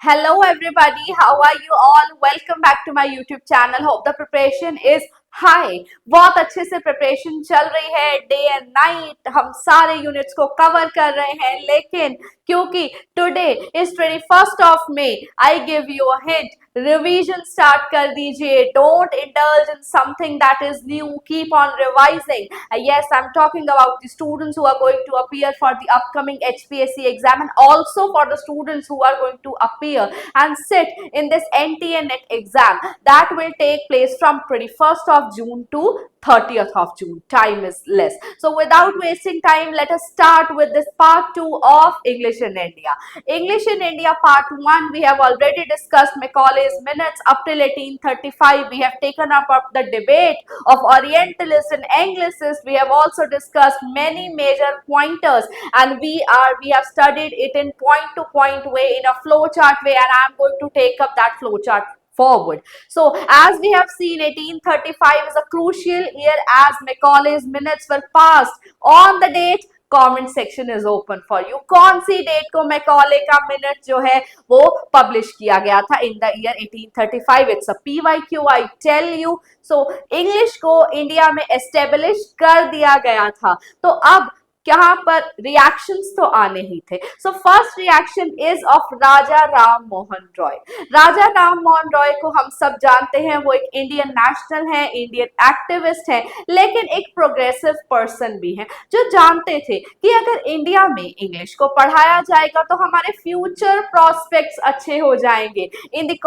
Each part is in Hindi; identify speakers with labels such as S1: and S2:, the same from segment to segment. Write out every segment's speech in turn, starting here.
S1: Hello everybody, how are you all? Welcome back to my YouTube channel. Hope the preparation is high. बहुत अच्छे से प्रिपरेशन चल रही है, डे एंड नाइट हम सारे यूनिट्स को कवर कर रहे हैं, लेकिन क्योंकि today is 21st of May, I give you a hint, revision start कर दीजिए. Don't indulge in something that is new, keep on revising. Yes, I'm talking about the students who are going to appear for the upcoming HPSC exam, and also for the students who are going to appear and sit in this NTA NET exam that will take place from 21st of June to 30th of June. Time is less. So without wasting time, let us start with this part 2 of English in India. English in India part 1, we have already discussed Macaulay's minutes up till 1835. We have taken up the debate of Orientalists and Anglicists. We have also discussed many major pointers, and we have studied it in point to point way, in a flow chart way, and I am going to take up that flow chart forward. So as we have seen, 1835 is a crucial year as Macaulay's minutes were passed on the date. Comment section is open for you. कौन सी डेट को मैकॉले का मिनट जो है वो पब्लिश किया गया था in the year 1835? It's a PYQ, I tell you. So English को इंडिया में एस्टेब्लिश कर दिया गया था. तो अब यहाँ पर रिएक्शंस तो आने ही थे. So first reaction is of Raja Ram Mohan Roy. Raja Ram Mohan Roy को हम सब जानते हैं, वो एक इंडियन नेशनल है, इंडियन एक्टिविस्ट है, लेकिन एक प्रोग्रेसिव पर्सन भी है, जो जानते थे कि अगर इंडिया में इंग्लिश को पढ़ाया जाएगा तो हमारे फ्यूचर प्रोस्पेक्ट्स अच्छे हो जाएंगे. In the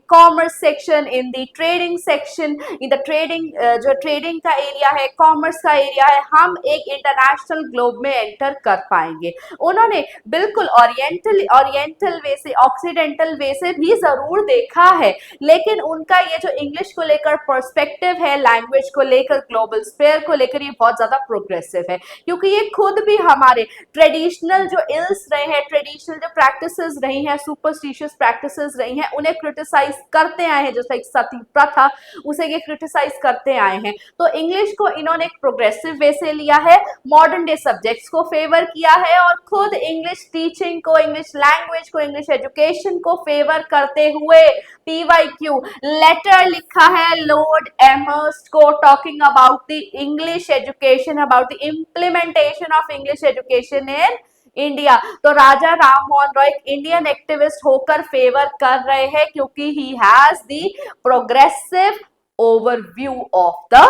S1: commerce section, in the trading section, in the trading, जो ट्रेडिंग का एरिया है, कॉमर्स का एरिया है, हम एक इंटरनेशनल ग्लोब में एंटर कर पाएंगे. उन्होंने बिल्कुल ओरिएंटल वे से, ऑक्सीडेंटल वे से भी जरूर देखा है, लेकिन उनका ये जो इंग्लिश को लेकर पर्सपेक्टिव है, लैंग्वेज को लेकर, ग्लोबल स्फीयर को लेकर, ये बहुत ज्यादा प्रोग्रेसिव है, क्योंकि ये खुद भी हमारे ट्रेडिशनल जो इल्स रहे हैं, ट्रेडिशनल जो प्रैक्टिसेस रही हैं, सुपरस्टिशियस प्रैक्टिसेस रही हैं, उन्हें क्रिटिसाइज करते आए हैं. जैसे एक सती प्रथा, उसे ये क्रिटिसाइज करते आए हैं. तो इंग्लिश को इन्होंने एक प्रोग्रेसिव वे से लिया है, मॉडर्न डे सब्जेक्ट्स को फेवर किया है, और खुद इंग्लिश टीचिंग को, इंग्लिश लैंग्वेज को, इंग्लिश एजुकेशन को फेवर करते हुए PYQ लेटर लिखा है लॉर्ड एमहर्स्ट को, talking about the English education, about the implementation of English education in India. तो राजा राम मोहन रॉय इंडियन एक्टिविस्ट होकर फेवर कर रहे हैं, क्योंकि he has the progressive overview of the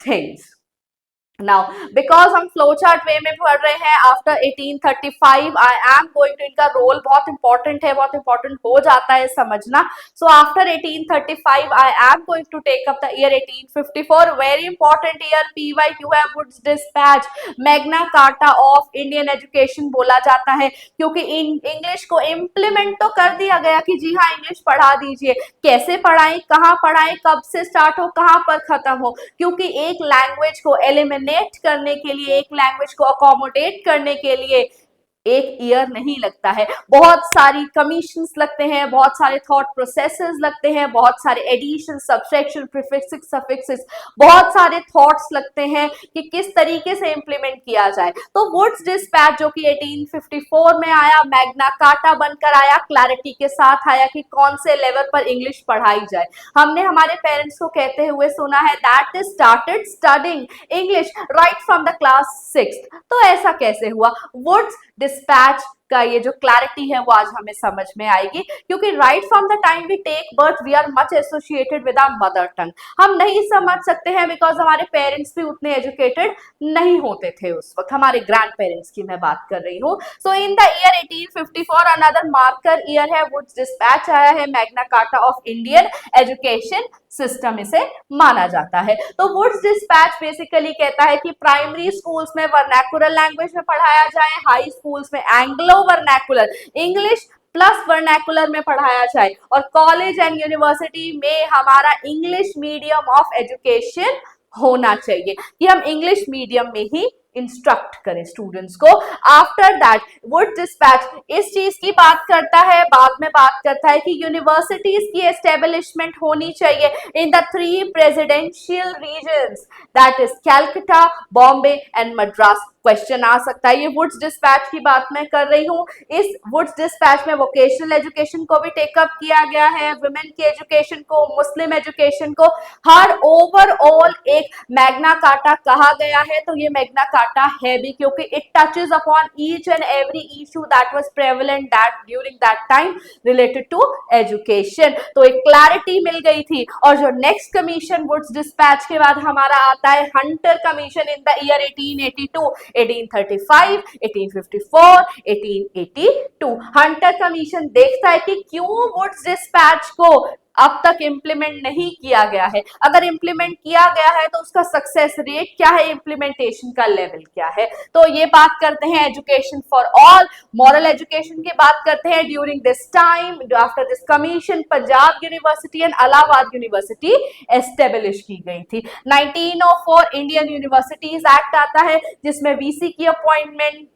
S1: things. Now, because हम फ्लो चार्ट वे में पढ़ रहे हैं, after 1835 I am going to, इनका रोल बहुत इंपॉर्टेंट है, बहुत इंपॉर्टेंट हो जाता है समझना. So after 1835 I am going to take up the year 1854. Very important year. PYQ है Wood's dispatch, Magna Carta of Indian education बोला जाता है, क्योंकि इंग्लिश को इम्प्लीमेंट तो कर दिया गया कि जी हाँ इंग्लिश पढ़ा दीजिए. कैसे पढ़ाएं, कहाँ पढ़ाएं, कब से स्टार्ट हो, कहाँ पर खत्म हो, क्योंकि एक लैंग्वेज को एलिमिनेट करने के लिए, एक लैंग्वेज को अकोमोडेट करने के लिए एक ईयर नहीं लगता है. बहुत सारी कमीशंस लगते हैं, बहुत सारे थॉट प्रोसेसेस लगते हैं, बहुत सारे एडिशन, सब्सट्रैक्शन, प्रीफिक्सेस, सफिक्सेस, बहुत सारे थॉट्स लगते हैं कि किस तरीके से इंप्लीमेंट किया जाए. तो वुड्स डिस्पैच जो कि 1854 में आया, मैग्ना कार्टा बनकर आया, क्लैरिटी के साथ आया कि कौन से लेवल पर इंग्लिश पढ़ाई जाए. हमने हमारे पेरेंट्स को कहते हुए सुना है that is started studying English right from the class 6th. तो ऐसा कैसे हुआ? वुड्स डिस्पैच का ये जो क्लैरिटी है वो आज हमें समझ में आएगी, क्योंकि right from the time we take birth we are much associated with our mother tongue. हम नहीं समझ सकते हैं बिकॉज हमारे पेरेंट्स भी उतने एजुकेटेड नहीं होते थे उस वक्त. हमारे ग्रैंड पेरेंट्स की मैं बात कर रही हूँ. So in the year 1854 another marker year है, वुड्स डिस्पैच आया है, Magna Carta of Indian education system इसे माना जाता है. तो वुड्स डिस्पैच बेसिकली कहता है कि प्राइमरी स्कूल्स में वर्नाकुलर लैंग्वेज में पढ़ाया जाए, हाई स्कूल्स में Anglo vernacular, English plus vernacular में पढ़ाया जाए, और कॉलेज एंड यूनिवर्सिटी में हमारा इंग्लिश मीडियम ऑफ एजुकेशन होना चाहिए, कि हम इंग्लिश मीडियम में ही इंस्ट्रक्ट करें स्टूडेंट्स को। आफ्टर दैट वुड डिस्पैच इस चीज की बात करता है, बाद में बात करता है कि यूनिवर्सिटीज की एस्टेब्लिशमेंट होनी चाहिए in the 3 presidential regions, that is Calcutta, Bombay and Madras. Question आ सकता है, ये वुड्स डिस्पैच की बात मैं कर रही हूँ। इस वुड्स डिस्पैच में वोकेशनल एजुकेशन को भी टेकअप किया गया है, वुमेन की एजुकेशन को, मुस्लिम एजुकेशन को, हर ओवरऑल एक मैग्ना कार्टा कहा गया है। तो ये मैग्ना कार्टा है भी क्योंकि it touches upon each and every issue that was prevalent that during that time related to education. तो एक क्लैरिटी मिल गई थी। और जो नेक्स्ट कमीशन वुड्स डिस्पैच के बाद हमारा आता है Hunter commission in the year 1882, 1835, 1854, 1882। Hunter commission देखता है कि क्यों वुड्स डिस्पैच को अब तक इंप्लीमेंट नहीं किया गया है। अगर इंप्लीमेंट किया गया है तो उसका सक्सेस रेट क्या है, इंप्लीमेंटेशन का लेवल क्या है। तो ये बात करते हैं education for all, moral education की बात करते हैं। During this time after this commission Punjab university and Allahabad university establish की गई थी। 1904 इंडियन यूनिवर्सिटीज एक्ट आता है जिसमें वीसी की अपॉइंटमेंट,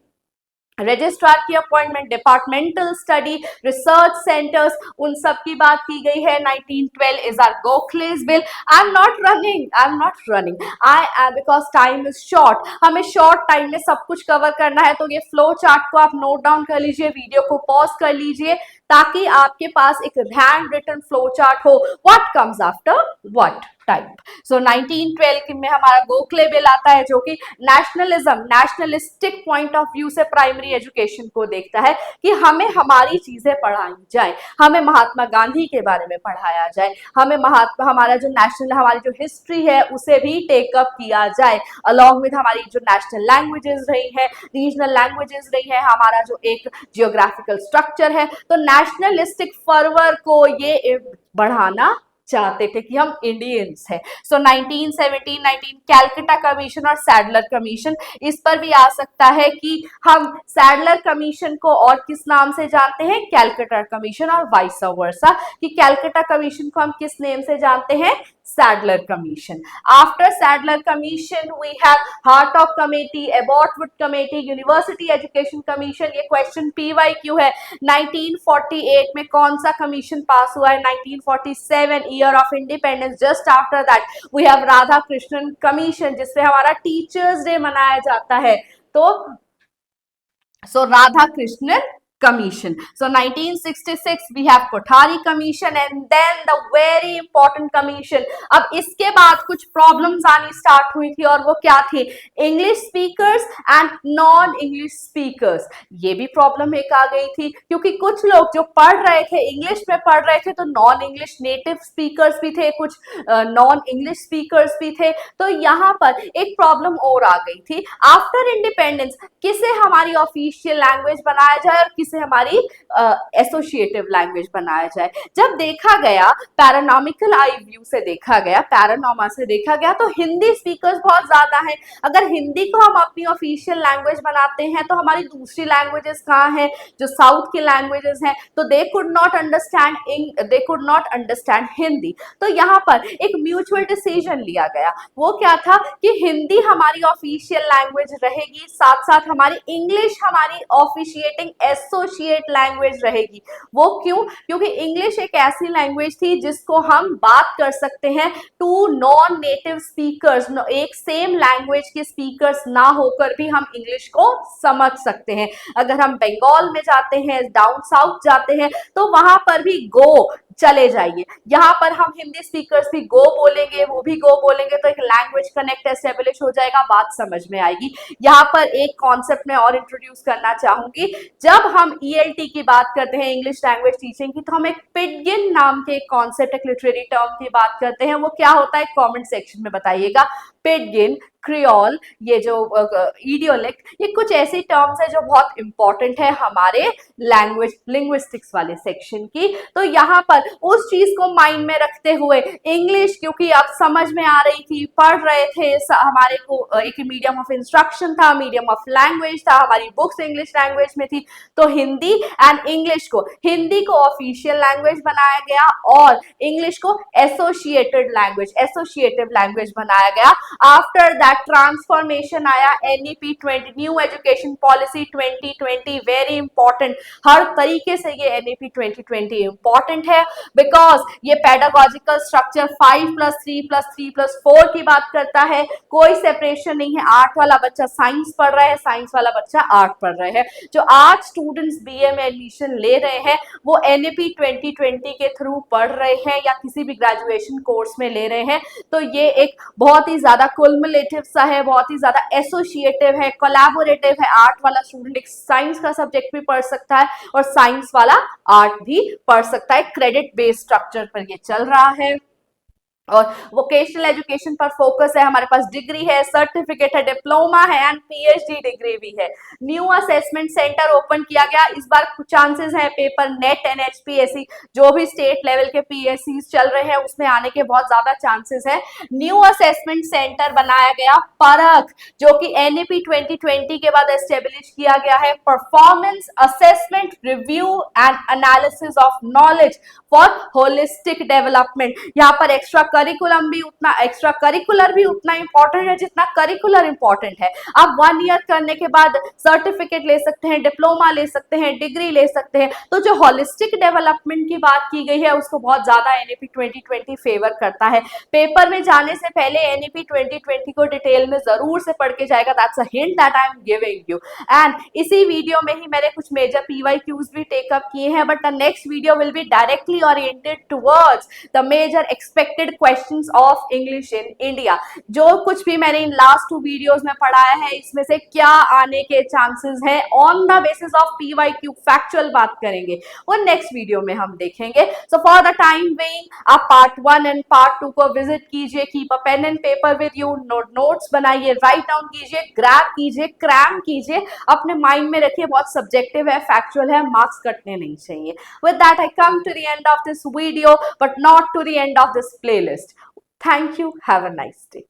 S1: रजिस्ट्रार की appointment, departmental study, research centres, उन सब की बात की गई है। 1912 is our Gokhale's bill. I am not running I am because time is short, हमें शॉर्ट टाइम में सब कुछ कवर करना है। तो ये फ्लो चार्ट को आप नोट डाउन कर लीजिए, वीडियो को पॉज कर लीजिए ताकि आपके पास एक हैंड रिटन फ्लो चार्ट हो, what comes after what type. So 1912 में हमारा गोखले बिल आता है जो कि nationalism, nationalistic point of view से प्राइमरी एजुकेशन को देखता है कि हमें हमारी चीजें पढ़ाई जाए, हमें महात्मा गांधी के बारे में पढ़ाया जाए, हमें हमारा जो नेशनल, हमारी जो हिस्ट्री है उसे भी टेकअप किया जाए, अलॉन्ग विद हमारी जो नेशनल लैंग्वेजेस रही है, रीजनल लैंग्वेजेस रही है, हमारा जो एक जियोग्राफिकल स्ट्रक्चर है। तो नेशनलिस्टिक फर्वर को ये बढ़ाना चाहते थे कि हम इंडियंस हैं। सो 1917 कैलकाटा कमीशन और सैडलर कमीशन, इस पर भी आ सकता है कि हम सैडलर कमीशन को और किस नाम से जानते हैं, कैलकाटा कमीशन, और वाइस वर्सा कि कैलकाटा कमीशन को हम किस नेम से जानते हैं, Sadler commission. After Sadler commission we have Hartog committee, Abbott Wood committee, university education commission. ये क्वेश्चन PYQ है। 1948 में कौन सा कमीशन पास हुआ है, 1947 year of independence. Just after that we have Radhakrishnan commission जिससे हमारा टीचर्स डे मनाया जाता है। तो Radha Krishnan commission. So 1966 we have Kothari commission and then the very important commission. अब इसके बाद कुछ प्रॉब्लम्स आनी स्टार्ट हुई थी और वो क्या थी, English speakers and non English speakers. ये भी प्रॉब्लम एक आ गई थी क्योंकि कुछ लोग जो पढ़ रहे थे इंग्लिश में पढ़ रहे थे तो नॉन इंग्लिश नेटिव स्पीकर्स भी थे, कुछ नॉन इंग्लिश स्पीकर्स भी थे। तो यहाँ पर एक प्रॉब्लम और आ गई थी, आफ्टर इंडिपेंडेंस किसे हमारी ऑफिशियल लैंग्वेज बनाया जाए और से हमारी एसोसिएटिव लैंग्वेज बनाया जाए। जब देखा गया पैरानॉमिकल आई व्यू से देखा गया, पैरानॉमा से देखा गया तो हिंदी स्पीकर्स बहुत ज्यादा हैं। अगर हिंदी को हम अपनी ऑफिशियल लैंग्वेज बनाते हैं तो हमारी दूसरी लैंग्वेजेस कहाँ हैं, जो साउथ की लैंग्वेजेस हैं, तो they could not understand Hindi. तो यहाँ पर एक म्यूचुअल डिसीजन लिया गया, वो क्या था कि हिंदी हमारी ऑफिशियल लैंग्वेज रहेगी, साथ साथ हमारी इंग्लिश हमारी ऑफिशिएटिंग एसोसिएट लैंग्वेज रहेगी। वो क्यों, क्योंकि इंग्लिश एक ऐसी लैंग्वेज थी जिसको हम बात कर सकते हैं टू नॉन नेटिव स्पीकर्स, एक सेम लैंग्वेज के स्पीकर्स ना होकर भी हम इंग्लिश को समझ सकते हैं। अगर हम बंगाल में जाते हैं, डाउन साउथ जाते हैं तो वहां पर भी गो चले जाइए, यहाँ पर हम हिंदी स्पीकर्स भी गो बोलेंगे, वो भी गो बोलेंगे, तो एक लैंग्वेज कनेक्ट एस्टेब्लिश हो जाएगा, बात समझ में आएगी। यहाँ पर एक कॉन्सेप्ट मैं और इंट्रोड्यूस करना चाहूंगी। जब हम ELT की बात करते हैं, इंग्लिश लैंग्वेज टीचिंग की, तो हम एक पिडगिन नाम के कॉन्सेप्ट, एक लिटरेरी टर्म की बात करते हैं। वो क्या होता है, कॉमेंट सेक्शन में बताइएगा। पिडगिन, क्रियोल, ये जो इडियोलेक्ट, ये कुछ ऐसी टर्म्स है जो बहुत इंपॉर्टेंट है हमारे लैंग्वेज लिंग्विस्टिक्स वाले सेक्शन की। तो यहाँ पर उस चीज को माइंड में रखते हुए इंग्लिश क्योंकि अब समझ में आ रही थी, पढ़ रहे थे, हमारे को एक मीडियम ऑफ इंस्ट्रक्शन था, मीडियम ऑफ लैंग्वेज था, हमारी बुक्स इंग्लिश लैंग्वेज में थी, तो हिंदी एंड इंग्लिश को, हिंदी को ऑफिशियल लैंग्वेज बनाया गया और इंग्लिश को एसोसिएटिव लैंग्वेज बनाया गया। आफ्टर दैट ट्रांसफॉर्मेशन आया NEP 20 new education policy 2020, very important. हर तरीके से ये NEP 2020 इंपॉर्टेंट है बिकॉज ये पेडागोजिकल स्ट्रक्चर 5+3+3+4 की बात करता है। कोई सेपरेशन नहीं है, आर्ट वाला बच्चा साइंस पढ़ रहा है, साइंस वाला बच्चा आर्ट पढ़ रहे हैं। जो आर्ट स्टूडेंट्स BA में एडमिशन ले रहे हैं वो NEP 2020 के थ्रू पढ़ रहे हैं या किसी भी ग्रेजुएशन कोर्स में ले रहे हैं। तो ये एक बहुत ही ज्यादा कुलमुलेटिव सा है, बहुत ही ज्यादा एसोसिएटिव है, कोलैबोरेटिव है। आर्ट वाला स्टूडेंट एक साइंस का सब्जेक्ट भी पढ़ सकता है और साइंस वाला आर्ट भी पढ़ सकता है। क्रेडिट बेस्ड स्ट्रक्चर पर ये चल रहा है और वोकेशनल एजुकेशन पर फोकस है। हमारे पास डिग्री है, सर्टिफिकेट है, डिप्लोमा है एंड PhD डिग्री भी है। न्यू असेसमेंट सेंटर ओपन किया गया। इस बार कुछ चांसेस है पेपर नेट एंड HPSC जो भी स्टेट लेवल के PSCs चल रहे हैं उसमें आने के बहुत ज्यादा चांसेस है। न्यू असेसमेंट सेंटर बनाया गया परख, जो कि NEP 2020 के बाद एस्टेब्लिश किया गया है। Performance assessment review and analysis of knowledge for holistic development. यहाँ पर एक्स्ट्रा करिकुलर भी उतना इंपॉर्टेंट है जितना करिकुलर इंपॉर्टेंट है। आप 1 ईयर करने के बाद सर्टिफिकेट ले सकते हैं, डिप्लोमा ले सकते हैं, डिग्री ले सकते हैं। तो जो होलिस्टिक डेवलपमेंट की बात की गई है उसको बहुत ज्यादा NEP 2020 फेवर करता है। पेपर में जाने से पहले NEP 2020 को डिटेल में जरूर से पढ़ के जाएगा। That's a hint that I am giving you. And इसी वीडियो में ही मैंने कुछ मेजर PYQs भी टेकअप किए हैं, but the next video will be directly oriented towards the major expected questions of English in India. जो कुछ भी मैंने इन लास्ट 2 वीडियोस में पढ़ाया है इसमें से क्या आने के चांसेस हैं on the basis of PYQ, factual बात करेंगे, वो नेक्स्ट वीडियो में हम देखेंगे। So for the time being आप पार्ट 1 एंड पार्ट 2 को विजिट कीजिए। Keep a pen and paper with you, notes बनाइए, राइट डाउन कीजिए, ग्रैब कीजिए, क्रैम कीजिए, अपने माइंड में रखिए। बहुत सब्जेक्टिव है, फैक्चुअल है, मार्क्स कटने नहीं चाहिए। With that, I come to the end of this video, but not to the end of this playlist. Thank you. Have a nice day.